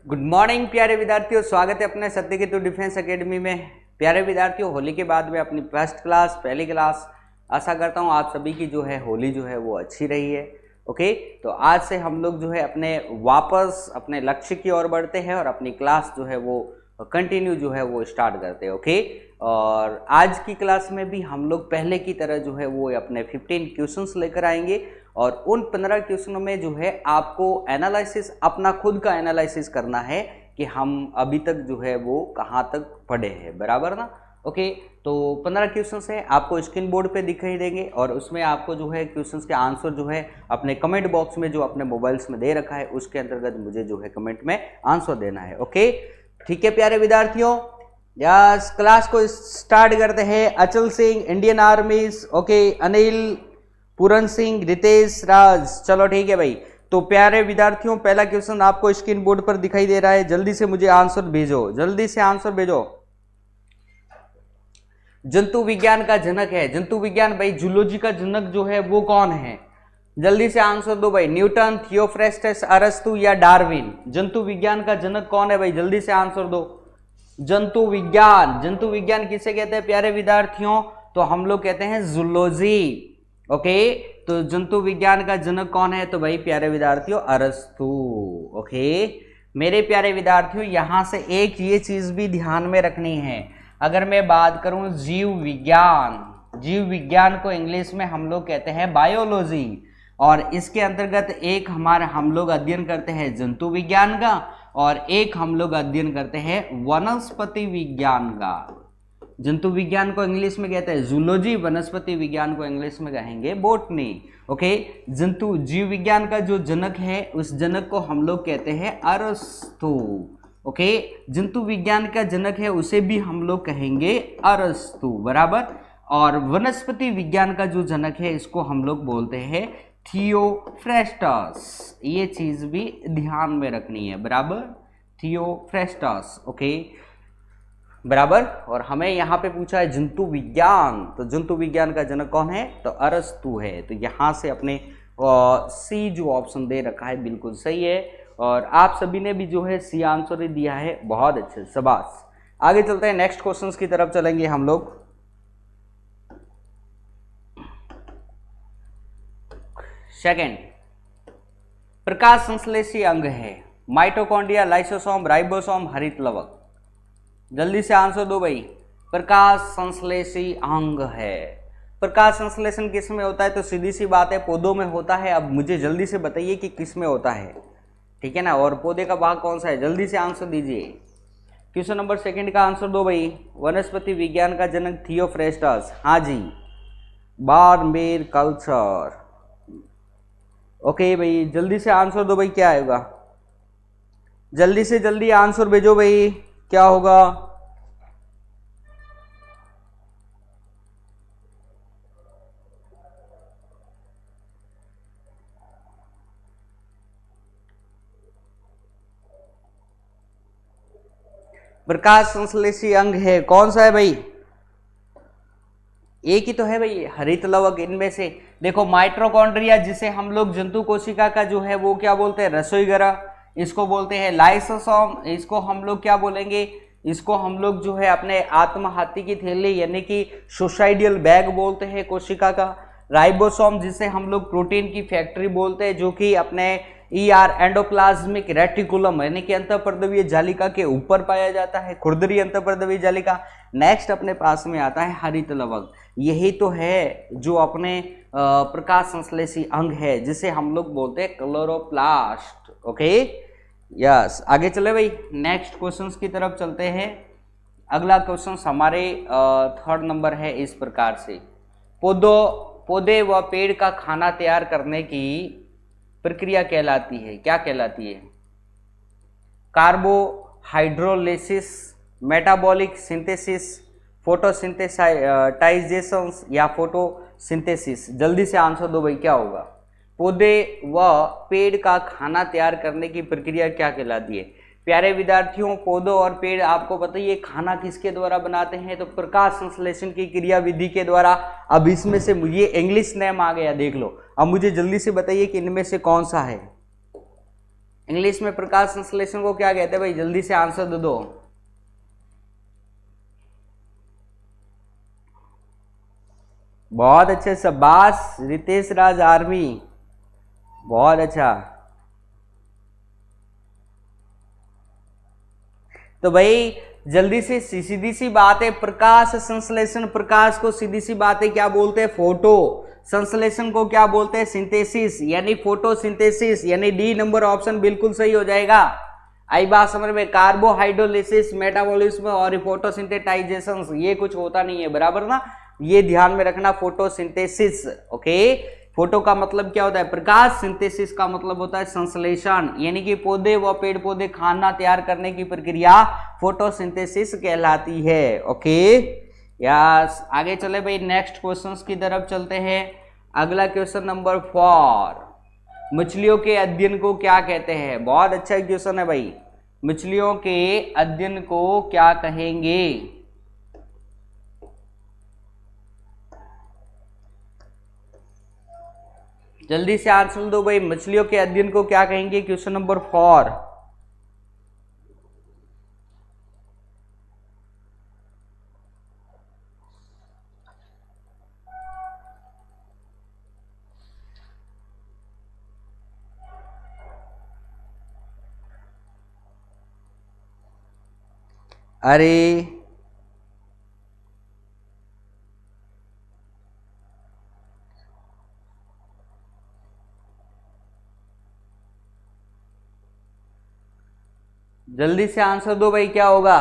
Good morning प्यारे विद्यार्थियों, स्वागत है अपने सत्यकेतु डिफेंस एकेडमी में। प्यारे विद्यार्थियों, होली के बाद में अपनी फर्स्ट क्लास पहली क्लास आशा करता हूँ आप सभी की जो है होली जो है वो अच्छी रही है। ओके, तो आज से हम लोग जो है अपने वापस अपने लक्ष्य की ओर बढ़ते हैं और अपनी क्लास जो है वो कंटिन्यू जो है वो स्टार्ट करते हैं। ओके, और आज की क्लास में भी हम लोग पहले की तरह जो है वो अपने 15 क्वेश्चंस लेकर आएंगे और उन 15 क्वेश्चनों में जो है आपको एनालिसिस, अपना खुद का एनालिसिस करना है कि हम अभी तक जो है वो कहाँ तक पढ़े हैं, बराबर ना। ओके, तो 15 क्वेश्चंस है, आपको स्क्रीन बोर्ड पे दिखाई देंगे और उसमें आपको जो है क्वेश्चंस के आंसर जो है अपने कमेंट बॉक्स में जो अपने मोबाइल्स में दे रखा है उसके अंतर्गत मुझे जो है कमेंट में आंसर देना है। ओके, ठीक है प्यारे विद्यार्थियों, यस क्लास को स्टार्ट करते हैं। Achal Singh, Indian armies. Okay, Anil, Puran Singh, Ritesh Raj. चलो ठीक है भाई, तो प्यारे विद्यार्थियों पहला क्वेश्चन आपको स्क्रीन बोर्ड पर दिखाई दे रहा है, जल्दी से मुझे आंसर भेजो, जल्दी से आंसर भेजो। जंतु विज्ञान का जनक है, जंतु विज्ञान भाई जूलॉजी का जनक जो है वो कौन है? जल्दी से आंसर दो भाई। न्यूटन, थियोफ्रेस्टस, अरस्तु या डार्विन? जंतु विज्ञान का जनक कौन है भाई? जल्दी से आंसर दो। जंतु विज्ञान, जंतु विज्ञान किसे कहते हैं प्यारे विद्यार्थियों? तो हम लोग कहते हैं जूलॉजी। ओके, तो जंतु विज्ञान का जनक कौन है? तो भाई प्यारे विद्यार्थियों अरस्तु। ओके मेरे प्यारे विद्यार्थियों, यहां से एक ये चीज भी ध्यान में रखनी है, अगर मैं बात करूं जीव विज्ञान, जीव विज्ञान को इंग्लिश में हम लोग कहते हैं बायोलॉजी, और इसके अंतर्गत एक हम लोग अध्ययन करते हैं जंतु विज्ञान का और एक हम लोग अध्ययन करते हैं वनस्पति विज्ञान का। जंतु विज्ञान को इंग्लिश में कहते हैं जूलॉजी, वनस्पति विज्ञान को इंग्लिश में कहेंगे बॉटनी। ओके, जंतु जीव विज्ञान का जो जनक है उस जनक को हम लोग कहते हैं अरस्तु। ओके, जंतु विज्ञान का जनक है उसे भी हम लोग कहेंगे अरस्तु, बराबर। और वनस्पति विज्ञान का जो जनक है इसको हम लोग बोलते हैं थियोफ्रेस्टस। ये चीज भी ध्यान में रखनी है, बराबर, थियोफ्रेस्टस। ओके बराबर। और हमें यहाँ पे पूछा है जंतु विज्ञान, तो जंतु विज्ञान का जनक कौन है? तो अरस्तु है। तो यहाँ से अपने सी जो ऑप्शन दे रखा है बिल्कुल सही है, और आप सभी ने भी जो है सी आंसर ही दिया है, बहुत अच्छे, शाबाश। आगे चलते हैं, नेक्स्ट क्वेश्चंस की तरफ चलेंगे हम लोग। सेकंड, प्रकाश संश्लेषी अंग है, माइटोकॉन्ड्रिया, लाइसोसोम, राइबोसोम, हरित लवक? जल्दी से आंसर दो भाई। प्रकाश संश्लेषी अंग है, प्रकाश संश्लेषण किस में होता है? तो सीधी सी बात है पौधों में होता है। अब मुझे जल्दी से बताइए कि किस में होता है, ठीक है ना, और पौधे का भाग कौन सा है? जल्दी से आंसर दीजिए। क्वेश्चन नंबर सेकंड का आंसर दो भाई। वनस्पति विज्ञान का जनक थियोफ्रेस्टस, हाँ जी, बार्मेर कल्चर। ओके भाई, जल्दी से आंसर दो भाई, क्या आएगा? जल्दी से जल्दी आंसर भेजो भाई, क्या होगा? प्रकाश संश्लेषी अंग है, कौन सा है भाई? एक ही तो है भाई, हरित लवक। इनमें से देखो, माइटोकॉन्ड्रिया जिसे हम लोग जंतु कोशिका का जो है वो क्या बोलते हैं? रसोई गृह, इसको बोलते हैं लाइसोसोम, इसको हम लोग क्या बोलेंगे? इसको हम लोग जो है अपने आत्महत्या की थैली यानी कि सुसाइडियल बैग बोलते हैं कोशिका का। राइबोसोम जिसे हम लोग प्रोटीन की फैक्ट्री बोलते हैं, जो कि अपने एंडोप्लाज्मिक रेटिकुलम यानी कि अंतःपर्दवीय जालिका के ऊपर पाया जाता है, खुरदरी अंतःपर्दवीय जालिका। नेक्स्ट अपने पास में आता है हरित लवक, यही तो है जो अपने प्रकाश संश्लेषी अंग है जिसे हम लोग बोलते हैं क्लोरोप्लास्ट। ओके यस, आगे चले भाई, नेक्स्ट क्वेश्चंस की तरफ चलते हैं। अगला क्वेश्चन हमारे थर्ड नंबर है इस प्रकार से, पौधे व पेड़ का खाना तैयार करने की प्रक्रिया कहलाती है, क्या कहलाती है? कार्बोहाइड्रोलिसिस, मेटाबॉलिक सिंथेसिस, फोटोसिंथेसाइजेशन या फोटोसिंथेसिस? जल्दी से आंसर दो भाई, क्या होगा? पौधे व पेड़ का खाना तैयार करने की प्रक्रिया क्या कहलाती है? प्यारे विद्यार्थियों, पौधों और पेड़ आपको पता ही है खाना किसके द्वारा बनाते हैं? तो प्रकाश संश्लेषण की क्रिया विधि के द्वारा। अब इसमें से मुझे इंग्लिश नेम आ गया, देख लो। अब मुझे जल्दी से बताइए कि इनमें से कौन सा है? इंग्लिश में प्रकाश संश्लेषण को क्या कहते हैं भाई? जल्दी से आंसर दे दो। बहुत अच्छे, शाबाश रितेश राज आर्मी, बहुत अच्छा। तो भाई जल्दी से सीधी सी बात है, प्रकाश संश्लेषण, प्रकाश को सीधी सी बात है क्या बोलते हैं? फोटो। संश्लेषण को क्या बोलते हैं? सिंथेसिस, यानी फोटोसिंथेसिस, यानी डी नंबर ऑप्शन बिल्कुल सही हो जाएगा। आई बात समझ में? कार्बोहाइड्रोलिसिस, मेटाबॉलिज्म और फोटोसिंथेटाइजेशन ये कुछ होता नहीं है, बराबर ना? ये ध्यान में रखना, फोटोसिंथेसिस। ओके, फोटो का मतलब क्या होता है? प्रकाश। सिंथेसिस का मतलब होता है संश्लेषण, यानी कि पौधे व पेड़ पौधे खाना तैयार करने की प्रक्रिया फोटोसिंथेसिस कहलाती है। ओके यस, आगे चले भाई, नेक्स्ट क्वेश्चंस की तरफ चलते हैं। अगला क्वेश्चन नंबर 4, मछलियों के अध्ययन को क्या कहते हैं? बहुत अच्छा क्वेश्चन है भाई। मछलियों के अध्ययन को क्या कहेंगे? जल्दी से आंसर दो भाई, मछलियों के अध्ययन को क्या कहेंगे? Question number 4। अरे जल्दी से आंसर दो भाई, क्या होगा?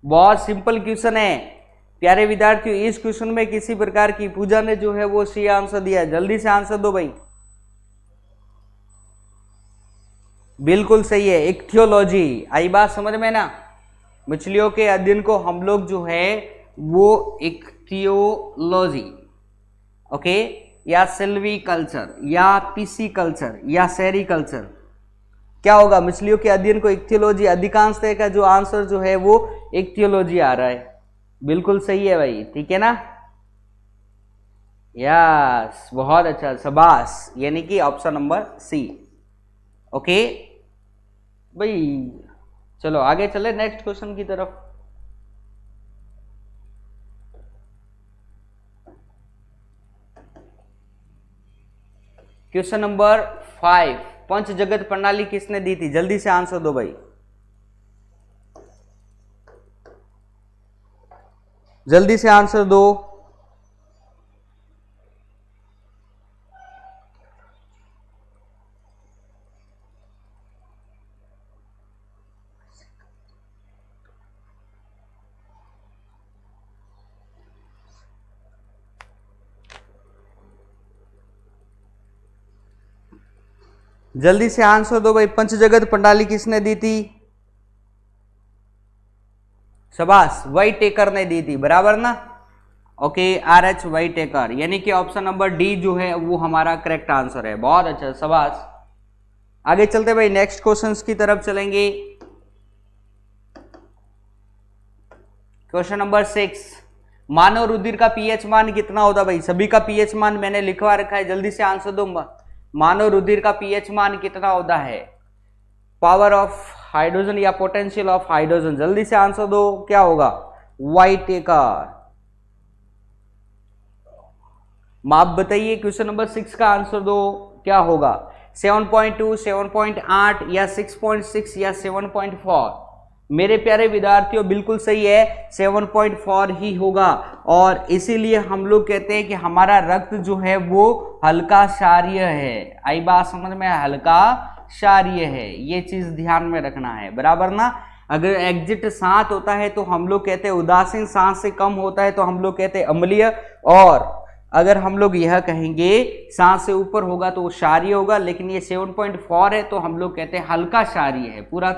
बहुत सिंपल क्वेश्चन है प्यारे विद्यार्थियों। इस क्वेश्चन में किसी प्रकार की पूजा ने जो है वो सही आंसर दिया। जल्दी से आंसर दो भाई। बिल्कुल सही है, इक्थियोलॉजी। आई बात समझ में ना? मछलियों के अध्ययन को हम लोग जो है वो इक्थियोलॉजी, ओके, या सिल्वी कल्चर या पीसी कल्चर या सेरी कल्चर, क्या होगा? मछलियों के अध्ययन को इक्थियोलॉजी। अधिकांश तरह का जो आंसर जो है वो इक्थियोलॉजी आ रहा है। बिल्कुल सही है भाई, ठीक है ना? यस, बहुत अच्छा, शाबाश, यानी कि ऑप्शन नंबर सी। ओके भाई, चलो आगे चले नेक्स्ट क्वेश्चन की तरफ। क्वेश्चन नंबर 5, पंच जगत प्रणाली किसने दी थी? जल्दी से आंसर दो भाई, जल्दी से आंसर दो। जल्दी से आंसर दो भाई, पंचजगत प्रणाली किसने दी थी? शाबाश, वाइट टेकर ने दी थी, बराबर ना? ओके, RH वाइट टेकर, यानी कि ऑप्शन नंबर डी जो है वो हमारा करेक्ट आंसर है। बहुत अच्छा, शाबाश। आगे चलते भाई, नेक्स्ट क्वेश्चंस की तरफ चलेंगे। क्वेश्चन नंबर 6, मानव रुधिर का पीएच मान कितना होता भाई? सभी का पीएच मान मैंने लिखवा रखा है, जल्दी से आंसर दूंगा। मानव रुधिर का पीएच मान कितना होता है? पावर ऑफ हाइड्रोजन या पोटेंशियल ऑफ हाइड्रोजन, जल्दी से आंसर दो, क्या होगा? White taker. माप बताइए, क्वेश्चन नंबर 6 का आंसर दो, क्या होगा? 7.2, 7.8 या 6.6 या 7.4? मेरे प्यारे विद्यार्थियों बिल्कुल सही है, 7.4 ही होगा। और इसीलिए हम लोग कहते हैं कि हमारा रक्त जो है वो हल्का क्षारीय है। आई बात समझ में? हल्का क्षारीय है, ये चीज ध्यान में रखना है, बराबर ना? अगर एग्जिट 7 होता है तो हम लोग कहते हैं उदासीन, 7 से कम होता है तो हम लोग कहते हैं अम्लीय, और अगर हम लोग यह कहेंगे 7 से ऊपर होगा तो वो क्षारीय होगा। लेकिन ये 7.4 है तो हम लोग कहते हैं हल्का क्षारीय है, पूरा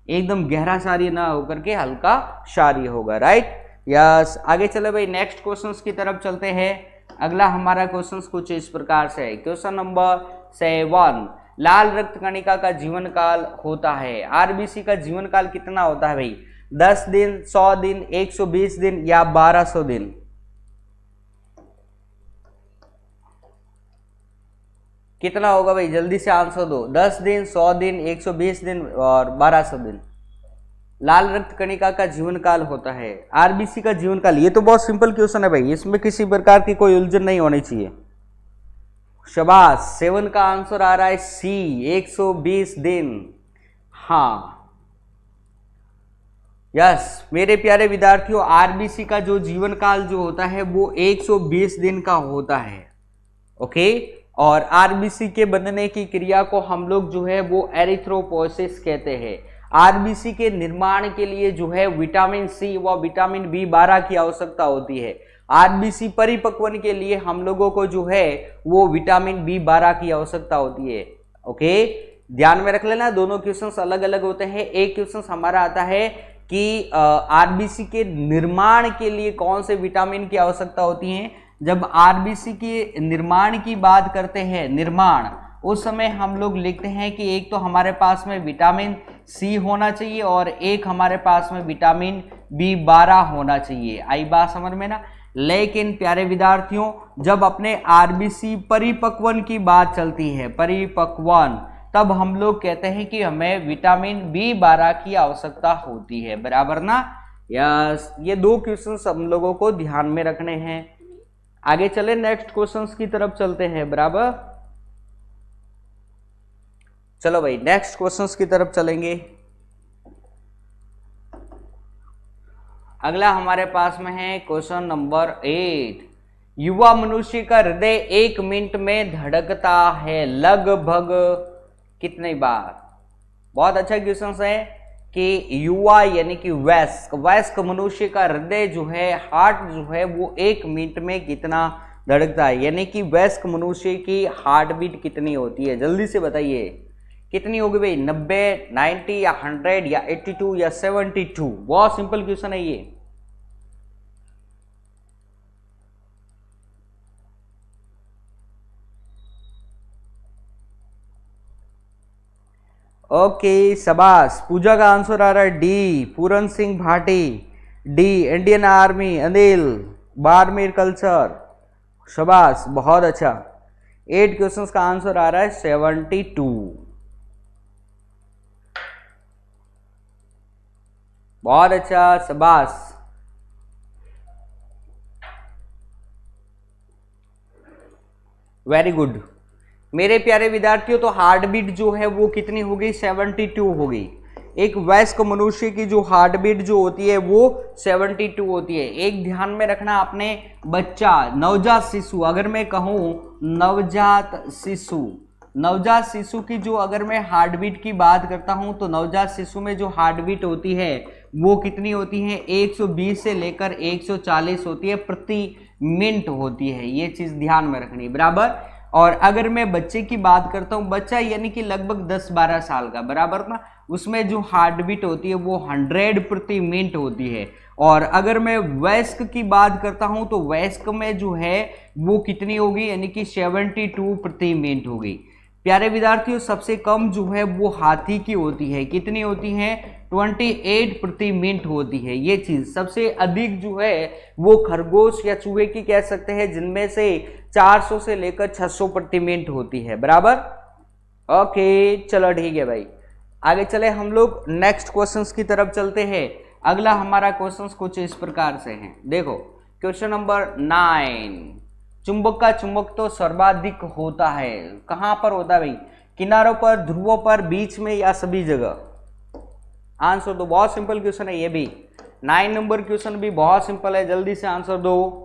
एकदम गहरा क्षारीय ना होकर के हल्का क्षारीय होगा, राइट? यस, आगे चले भाई, नेक्स्ट क्वेश्चंस की तरफ चलते हैं। अगला हमारा क्वेश्चंस कुछ इस प्रकार से है। क्वेश्चन नंबर 7, लाल रक्त कणिका का जीवन काल होता है, आरबीसी का जीवन काल कितना होता है भाई? 10 दिन, 100 दिन, 120 दिन या 1200 दिन? कितना होगा भाई, जल्दी से आंसर दो। 10 दिन, 100 दिन, 120 दिन और 1200 दिन। लाल रक्त कणिका का जीवन काल होता है, आरबीसी का जीवन काल। ये तो बहुत सिंपल क्वेश्चन है भाई, इसमें किसी प्रकार की कोई उलझन नहीं होनी चाहिए। शाबाश, 7 का आंसर आ रहा है सी, 120 दिन। हाँ यस मेरे प्यारे विद्यार्थियों, आरबीसी का जो जीवन काल जो होता है वो 120 दिन का होता है। ओके, और आरबीसी के बनने की क्रिया को हम लोग जो है वो एरिथ्रोपोइसिस कहते हैं। आरबीसी के निर्माण के लिए जो है विटामिन सी व विटामिन बी12 की आवश्यकता होती है। आरबीसी परिपक्वन के लिए हम लोगों को जो है वो विटामिन बी12 की आवश्यकता होती है। ओके, ध्यान में रख लेना, दोनों क्वेश्चंस अलग अलग होते हैं। एक क्वेश्चन हमारा आता है कि आरबीसी के निर्माण के लिए कौन से विटामिन की आवश्यकता होती है। जब आरबीसी के निर्माण की बात करते हैं, निर्माण, उस समय हम लोग लिखते हैं कि एक तो हमारे पास में विटामिन सी होना चाहिए और एक हमारे पास में विटामिन बी12 होना चाहिए। आई बात समझ में ना। लेकिन प्यारे विद्यार्थियों, जब अपने आरबीसी परिपक्वन की बात चलती है, परिपक्वन, तब हम लोग कहते हैं कि हमें विटामिन बी12 की आवश्यकता होती है, बराबर ना। यस, ये दो क्वेश्चंस हम लोगों को ध्यान में रखने हैं। आगे चले, नेक्स्ट क्वेश्चंस की तरफ चलते हैं, बराबर। चलो भाई नेक्स्ट क्वेश्चंस की तरफ चलेंगे। अगला हमारे पास में है क्वेश्चन नंबर 8। युवा मनुष्य का हृदय 1 मिनट में धड़कता है लगभग कितनी बार। बहुत अच्छा क्वेश्चन है कि युवा यानी कि वयस्क मनुष्य का हृदय जो है, हार्ट जो है वो 1 मिनट में कितना धड़कता है, यानी कि वयस्क मनुष्य की हार्ट बीट कितनी होती है, जल्दी से बताइए कितनी होगी भाई। 90, 90 या 100 या 82 या 72। बहुत सिंपल क्वेश्चन है ये। ओके शाबाश, पूजा का आंसर आ रहा है D, Puran Singh Bhati. D, Indian army, Anil, Barmer culture. शाबाश, बहुत अच्छा। 8 क्वेश्चंस का आंसर आ रहा है 72। बहुत अच्छा, शाबाश। वेरी गुड मेरे प्यारे विद्यार्थियों। तो हार्ट बीट जो है वो कितनी होगी, 72 होगी। एक वयस्क मनुष्य की जो हार्ट बीट जो होती है वो 72 होती है। एक ध्यान में रखना आपने, बच्चा, नवजात शिशु, अगर मैं कहूँ नवजात शिशु की जो अगर मैं हार्ट बीट की बात करता हूं, तो नवजात शिशु में जो हार्ट बीट होती है वो कितनी होती है, 120 से लेकर 140 होती है, प्रति मिनट होती है। ये चीज ध्यान में रखनी, बराबर। और अगर मैं बच्चे की बात करता हूं, बच्चा यानी कि लगभग 10-12 साल का, बराबर ना, उसमें जो हार्ट बीट होती है वो 100 प्रति मिनट होती है। और अगर मैं वयस्क की बात करता हूं, तो वयस्क में जो है वो कितनी होगी, यानी कि 72 प्रति मिनट होगी। प्यारे विद्यार्थियों, सबसे कम जो है वो हाथी की होती है, कितनी होती है, 28 प्रति मिनट होती है ये चीज। सबसे अधिक जो है वो खरगोश या चूहे की कह सकते हैं, जिनमें से 400 से लेकर 600 प्रति मिनट होती है, बराबर। ओके चलो ठीक है भाई, आगे चले हम लोग नेक्स्ट क्वेश्चंस की तरफ चलते हैं। अगला हमारा क्वेश्चंस कुछ इस प्रकार से हैं, देखो क्वेश्चन नंबर 9। चुंबक का चुंबक तो सर्वाधिक होता है, कहां पर होता है भाई, किनारों पर, ध्रुवों पर, बीच में या सभी जगह। आंसर दो, बहुत सिंपल क्वेश्चन है ये भी। 9 नंबर क्वेश्चन भी बहुत सिंपल है, जल्दी से आंसर दो।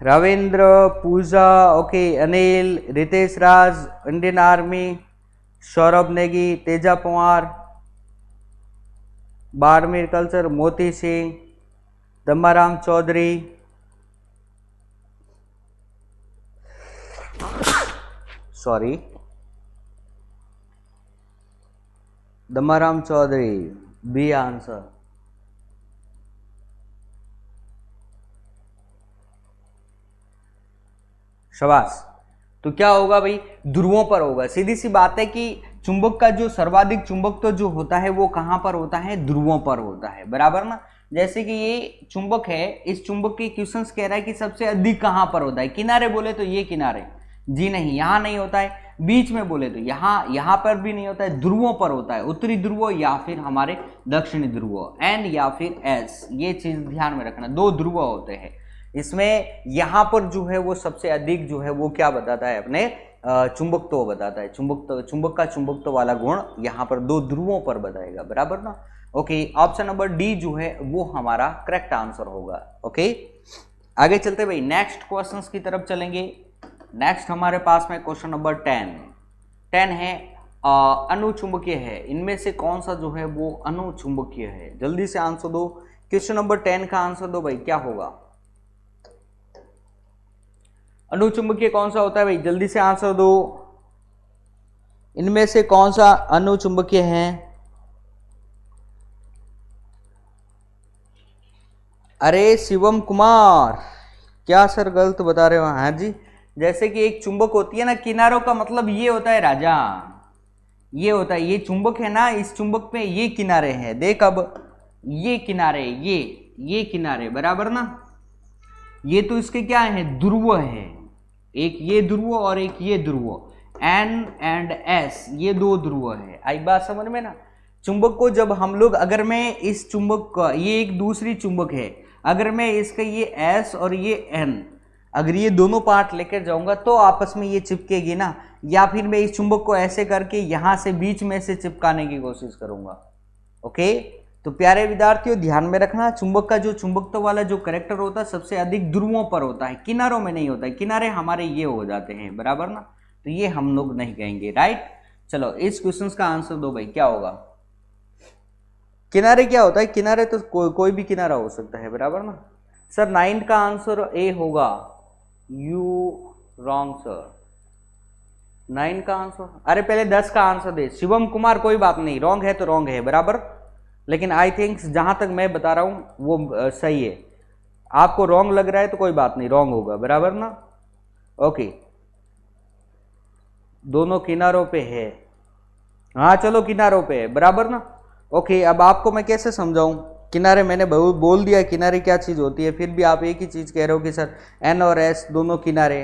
Ravindra, Pooja, okay, Anil, Ritesh Raj, Indian army, Saurabh Negi, Teja Pawar, Barmer culture, Moti Singh, Dammaram Chaudhary, sorry, Dammaram Chaudhary, B answer. शाबाश, तो क्या होगा भाई, ध्रुवों पर होगा। सीधी सी बात है कि चुंबक का जो सर्वाधिक चुंबक तो जो होता है वो कहां पर होता है, ध्रुवों पर होता है, बराबर ना। जैसे कि ये चुंबक है, इस चुंबक के क्वेश्चंस कह रहा है कि सबसे अधिक कहां पर होता है, किनारे बोले तो ये किनारे, जी नहीं यहां नहीं होता है, बीच में बोले तो यहां पर भी नहीं होता है, ध्रुवों पर होता है, उत्तरी ध्रुव या फिर हमारे दक्षिणी ध्रुव, एन या फिर एस, ये चीज ध्यान में रखना, दो ध्रुव होते हैं इसमें। यहां पर जो है वो सबसे अधिक जो है वो क्या बताता है, अपने चुंबकत्व बताता है, चुंबक का चुंबकत्व वाला गुण यहाँ पर दो ध्रुवों पर बताएगा, बराबर ना। ओके, ऑप्शन नंबर डी जो है वो हमारा करेक्ट आंसर होगा। ओके, आगे चलते भाई नेक्स्ट क्वेश्चंस की तरफ चलेंगे। नेक्स्ट हमारे पास में क्वेश्चन नंबर 10 है, अनुचुंबकीय है, इनमें से कौन सा जो है वो अनुचुंबकीय है, जल्दी से आंसर दो। क्वेश्चन नंबर 10 का आंसर दो भाई, क्या होगा, अनुचुंबकीय कौन सा होता है भाई, जल्दी से आंसर दो। इनमें से कौन सा अनुचुंबकीय है, अरे शिवम कुमार, क्या सर गलत बता रहे हो, हाँ जी। जैसे कि एक चुंबक होती है ना, किनारों का मतलब ये होता है राजा, ये होता है, ये चुंबक है ना, इस चुंबक पे ये किनारे हैं, देख अब ये किनारे, ये किनारे, बराबर ना। ये तो इसके क्या है, ध्रुव है, एक ये ध्रुव और एक ये ध्रुव, एन एंड एस, ये दो ध्रुव है, आई बात समझ में ना। चुंबक को जब हम लोग, अगर मैं इस चुंबक का, ये एक दूसरी चुंबक है, अगर मैं इसका ये एस और ये एन, अगर ये दोनों पार्ट लेकर जाऊंगा तो आपस में ये चिपकेगी ना, या फिर मैं इस चुंबक को ऐसे करके यहां से बीच में से चिपकाने की कोशिश करूंगा। ओके, तो प्यारे विद्यार्थियों ध्यान में रखना, चुंबक का जो चुंबकत्व वाला जो करेक्टर होता है सबसे अधिक ध्रुवों पर होता है, किनारों में नहीं होता है, किनारे हमारे ये हो जाते हैं, बराबर ना, तो ये हम लोग नहीं कहेंगे, राइट। चलो इस क्वेश्चन का आंसर दो भाई, क्या होगा, किनारे क्या होता है, किनारे तो कोई भी किनारा हो सकता है, बराबर ना। सर 9 का आंसर ए होगा, यू रॉन्ग सर, 9 का आंसर, अरे पहले 10 का आंसर दे शिवम कुमार, कोई बात नहीं, रॉन्ग है तो रॉन्ग है, बराबर, लेकिन आई थिंक जहां तक मैं बता रहा हूं वो सही है, आपको रॉन्ग लग रहा है तो कोई बात नहीं, रॉन्ग होगा, बराबर ना। ओके, दोनों किनारों पे है, हाँ चलो किनारों पे है, बराबर ना। ओके, अब आपको मैं कैसे समझाऊं, किनारे मैंने बोल दिया किनारे क्या चीज होती है, फिर भी आप एक ही चीज कह रहे हो कि सर एन और एस दोनों किनारे,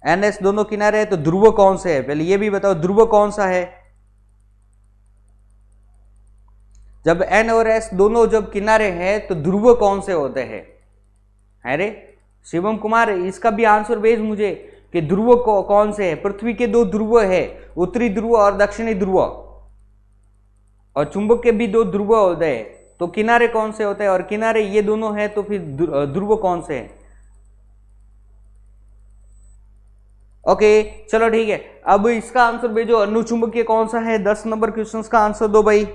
एन एस दोनों किनारे है, तो ध्रुव कौन से है, पहले ये भी बताओ ध्रुव कौन सा है। जब एन और एस दोनों जब किनारे हैं तो ध्रुव कौन से होते हैं, अरे शिवम कुमार इसका भी आंसर भेज मुझे कि ध्रुव कौन से है। पृथ्वी के दो ध्रुव है, उत्तरी ध्रुव और दक्षिणी ध्रुव, और चुंबक के भी दो ध्रुव होते हैं, तो किनारे कौन से होते हैं, और किनारे ये दोनों है तो फिर ध्रुव कौन से है। ओके चलो ठीक है, अब इसका आंसर भेजो, अनुचुंबकीय कौन सा है, 10 नंबर क्वेश्चन का आंसर दो भाई।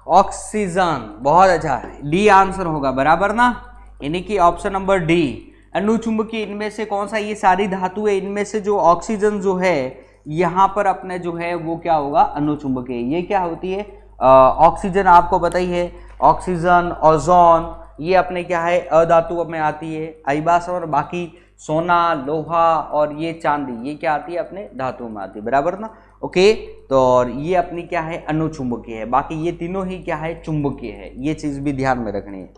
ऑक्सीजन, बहुत अच्छा है, डी आंसर होगा, बराबर ना, यानी कि ऑप्शन नंबर डी अनुचुंबकीय। इनमें से कौन सा, ये सारी धातु है, इनमें से जो ऑक्सीजन जो है यहां पर अपने जो है वो क्या होगा, अनुचुंबकीय। ये क्या होती है, ऑक्सीजन आपको पता ही है, ऑक्सीजन, ओजोन, ये अपने क्या है अधातु में आती है, आईबास, और बाकी सोना, लोहा और ये चांदी, ये क्या आती है अपने धातु में आती है, बराबर ना। ओके, तो और ये अपनी क्या है अनुचुंबकीय है, बाकी ये तीनों ही क्या है चुंबकीय है, ये चीज भी ध्यान में रखनी है।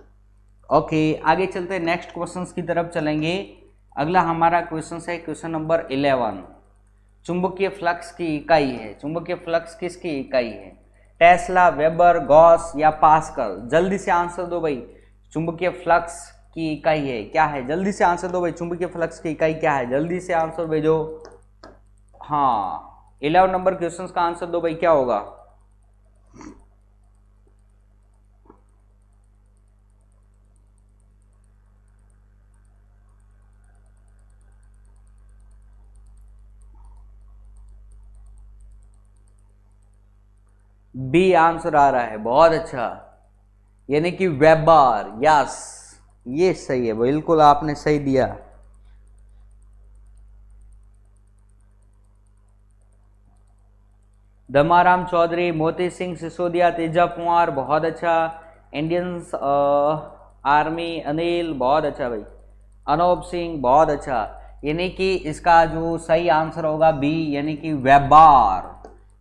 ओके, आगे चलते हैं, नेक्स्ट क्वेश्चंस की तरफ चलेंगे। अगला हमारा क्वेश्चन है क्वेश्चन नंबर 11, चुंबकीय फ्लक्स की इकाई है, चुंबकीय फ्लक्स किसकी इकाई है, टेस्ला, वेबर, गॉस या पास्कल, जल्दी से आंसर दो भाई। चुंबकीय फ्लक्स की इकाई है क्या है, जल्दी से आंसर दो भाई, चुंबकीय फ्लक्स की इकाई क्या है, जल्दी से आंसर भेजो। हाँ 11 नंबर क्वेश्चन का आंसर दो भाई, क्या होगा, बी आंसर आ रहा है, बहुत अच्छा, यानी कि वेबर। यस, ये सही है, बिल्कुल आपने सही दिया। दमाराम चौधरी, मोती सिंह सिसोदिया, तेजा कुमार, बहुत अच्छा। इंडियन आर्मी, अनिल, बहुत अच्छा भाई। अनूप सिंह, बहुत अच्छा। यानी कि इसका जो सही आंसर होगा बी, यानी कि वेबर।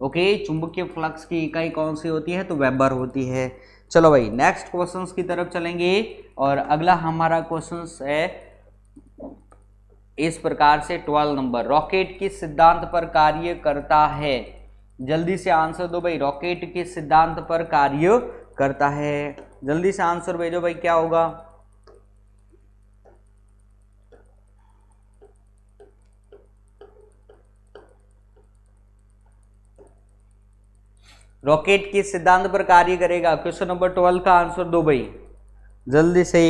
ओके, चुंबकीय फ्लक्स की इकाई कौन सी होती है? तो वेबर होती है। चलो भाई नेक्स्ट क्वेश्चंस की तरफ चलेंगे, और अगला हमारा क्वेश्चंस है इस प्रकार से 12 नंबर, रॉकेट किस सिद्धांत पर कार्य करता है? जल्दी से आंसर दो भाई, रॉकेट किस सिद्धांत पर कार्य करता है? जल्दी से आंसर भेजो भाई, क्या होगा? रॉकेट किस सिद्धांत पर कार्य करेगा? क्वेश्चन नंबर 12 का आंसर दो भाई जल्दी से।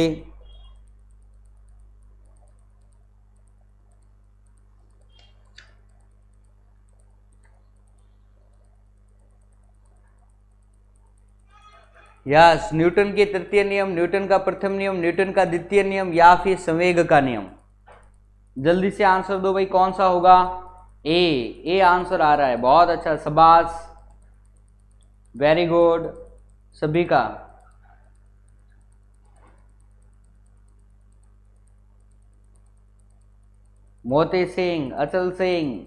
यस, न्यूटन के तृतीय नियम, न्यूटन का प्रथम नियम, न्यूटन का द्वितीय नियम, या फिर संवेग का नियम? जल्दी से आंसर दो भाई, कौन सा होगा? ए आंसर आ रहा है, बहुत अच्छा, शाबाश, वेरी गुड सभी का। मोती सिंह, अचल सिंह,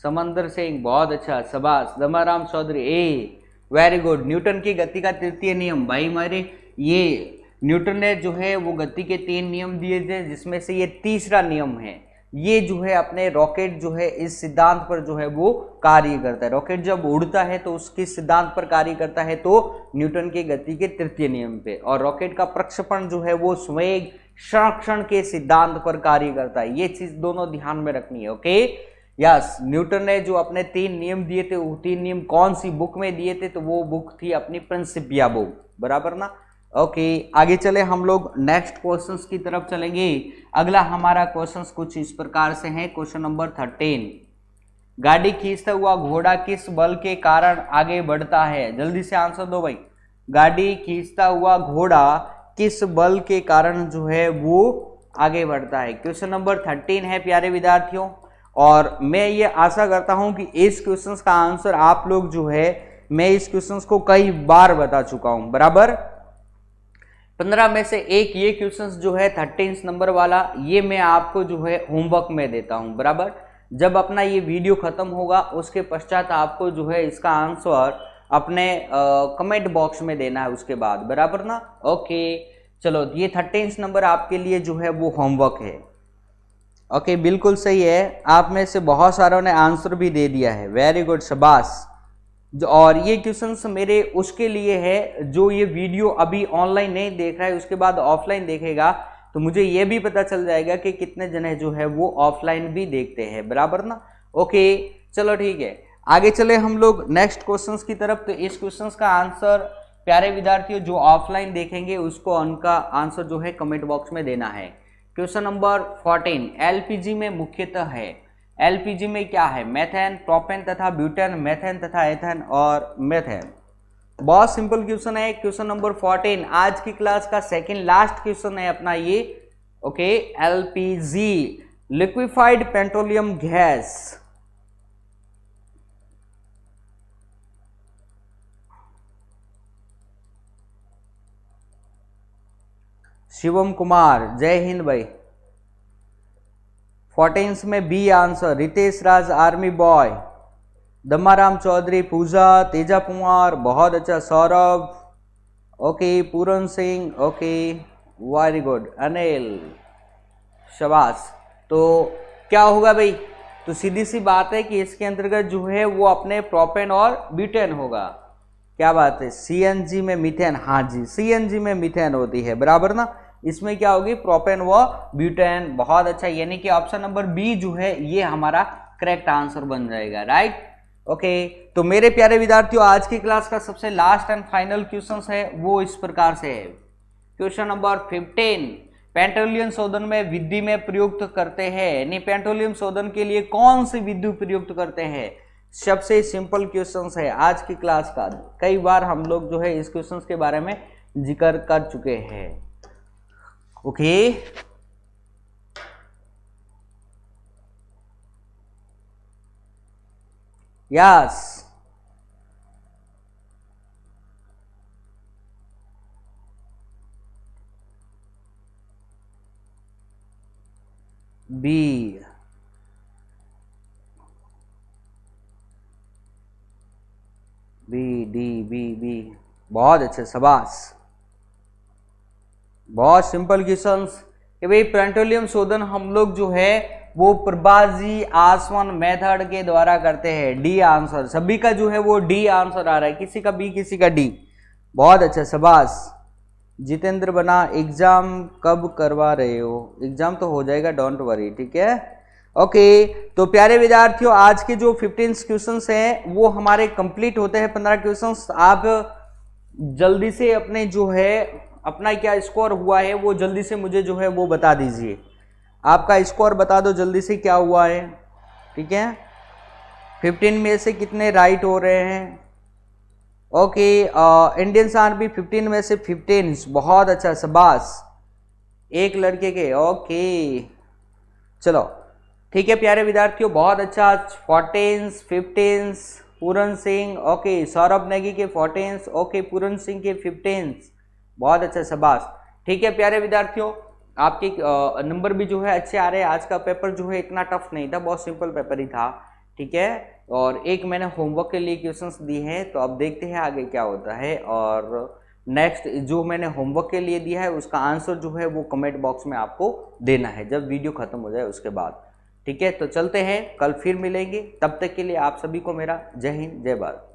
समंदर सिंह, बहुत अच्छा, शाबाश। Damaram Chaudhary, a very good. Newton की गति का तृतीय नियम भाई हमारे, ये न्यूटन ने जो है वो गति के 3 नियम दिए थे, जिसमें से ये तीसरा नियम है। ये जो है अपने रॉकेट जो है इस सिद्धांत पर जो है वो कार्य करता है। रॉकेट जब उड़ता है तो उसके सिद्धांत पर कार्य करता है, तो न्यूटन के गति के तृतीय नियम पे। और रॉकेट का प्रक्षेपण जो है वो संवेग संरक्षण के सिद्धांत पर कार्य करता है। ये चीज दोनों ध्यान में रखनी है। ओके, यस, न्यूटन ने जो अपने 3 नियम दिए थे, वो 3 नियम कौन सी बुक में दिए थे? तो वो बुक थी अपनी प्रिंसिपिया बुक, बराबर ना? ओके, आगे चले हम लोग नेक्स्ट क्वेश्चंस की तरफ चलेंगे। अगला हमारा क्वेश्चंस कुछ इस प्रकार से है। क्वेश्चन नंबर 13, गाड़ी खींचता हुआ घोड़ा किस बल के कारण आगे बढ़ता है? जल्दी से आंसर दो भाई, गाड़ी खींचता हुआ घोड़ा किस बल के कारण जो है वो आगे बढ़ता है? क्वेश्चन नंबर 13 है प्यारे विद्यार्थियों, और मैं ये आशा करता हूं कि इस क्वेश्चन का आंसर आप लोग जो है, मैं इस क्वेश्चन को कई बार बता चुका हूं, बराबर। 15 में से एक ये क्वेश्चन जो है 13 नंबर वाला, ये मैं आपको जो है होमवर्क में देता हूं, बराबर। जब अपना ये वीडियो खत्म होगा उसके पश्चात आपको जो है इसका आंसर अपने कमेंट बॉक्स में देना है उसके बाद, बराबर ना? ओके, चलो ये 13 नंबर आपके लिए जो है वो होमवर्क है। ओके, बिल्कुल सही है, आप में से बहुत सारों ने आंसर भी दे दिया है, वेरी गुड, शाबाश। और ये क्वेश्चंस मेरे उसके लिए है जो ये वीडियो अभी ऑनलाइन नहीं देख रहा है, उसके बाद ऑफलाइन देखेगा, तो मुझे ये भी पता चल जाएगा कि कितने जने जो है वो ऑफलाइन भी देखते हैं, बराबर ना? ओके, चलो ठीक है, आगे चले हम लोग नेक्स्ट क्वेश्चंस की तरफ। तो इस क्वेश्चंस का आंसर प्यारे विद्यार्थियों जो ऑफलाइन देखेंगे उसको उनका आंसर जो है कमेंट बॉक्स में देना है। क्वेश्चन नंबर 14, एलपीजी में मुख्यतः है, एलपीजी में क्या है? मेथेन, प्रोपेन तथा ब्यूटेन, मेथेन तथा एथेन और मेथेन। बहुत सिंपल क्वेश्चन है। क्वेश्चन नंबर 14 आज की क्लास का सेकंड लास्ट क्वेश्चन है अपना ये। Okay, LPG liquefied petroleum gas. Shivam Kumar, जय हिंद भाई। 14 में B answer, Ritesh Raj army boy, Dammaram Chaudhary, Pooja, Teja Kumar, बहुत अच्छा, Saurabh, okay, Puran Singh, okay, very good, Anil, शाबाश। तो क्या होगा भाई? तो सीधी सी बात है कि इसके अंतर्गत जो है वो अपने प्रोपेन और ब्यूटेन होगा। क्या बात है, सीएनजी में मीथेन, हाँ जी, सीएनजी में मीथेन होती है, बराबर ना? इसमें क्या होगी? प्रोपेन व ब्यूटेन, बहुत अच्छा, यानी कि ऑप्शन नंबर बी जो है ये हमारा करेक्ट आंसर बन जाएगा, राइट? ओके, तो मेरे प्यारे विद्यार्थियों आज की क्लास का सबसे लास्ट एंड फाइनल क्वेश्चन है वो इस प्रकार से है। क्वेश्चन नंबर 15, पेट्रोलियम शोधन में विधि में प्रयुक्त करते हैं, यानी पेट्रोलियम शोधन के लिए कौन सी विधि प्रयुक्त करते हैं? सबसे सिंपल क्वेश्चंस है आज की क्लास का। कई बार हम लोग जो है इस क्वेश्चंस के बारे में जिक्र कर चुके हैं। Okay, yes, B, B, D, B, बहुत अच्छे, शाबाश। बहुत सिंपल क्वेश्चंस कि भाई पेट्रोलियम शोधन हम लोग जो है वो प्रभाजी आसवन मेथड के द्वारा करते हैं। डी आंसर, सभी का जो है वो डी आंसर आ रहा है, किसी का बी किसी का डी। बहुत अच्छा, शाबाश। जितेंद्र बना, एग्जाम कब करवा रहे हो? एग्जाम तो हो जाएगा, डोंट वरी, ठीक है। ओके, तो प्यारे विद्यार्थियों, आज के जो 15 क्वेश्चंस हैं वो हमारे कंप्लीट होते हैं। 15 क्वेश्चंस आप जल्दी से अपने जो है अपना क्या स्कोर हुआ है वो जल्दी से मुझे जो है वो बता दीजिए। आपका स्कोर बता दो जल्दी से क्या हुआ है, ठीक है। 15 में से कितने राइट हो रहे हैं? ओके, इंडियन आर्मी 15 में से 15, बहुत अच्छा, शाबाश। एक लड़के के, ओके, चलो ठीक है प्यारे विद्यार्थियों, बहुत अच्छा। 14, 15 पूरन सिंह, ओके, सौरभ नेगी के 14, ओके, पूरन सिंह के 15, बहुत अच्छा, शाबाश। ठीक है प्यारे विद्यार्थियों, आपके नंबर भी जो है अच्छे आ रहे हैं। आज का पेपर जो है इतना टफ नहीं था, बहुत सिंपल पेपर ही था, ठीक है। और एक मैंने होमवर्क के लिए क्वेश्चंस दिए हैं, तो अब देखते हैं आगे क्या होता है। और नेक्स्ट जो मैंने होमवर्क के लिए दिया है उसका आंसर जो है वो कमेंट बॉक्स में आपको देना है जब वीडियो खत्म हो जाए उसके बाद, ठीक है। तो चलते हैं, कल फिर मिलेंगे, तब तक के लिए आप सभी को मेरा जय हिंद, जय भारत।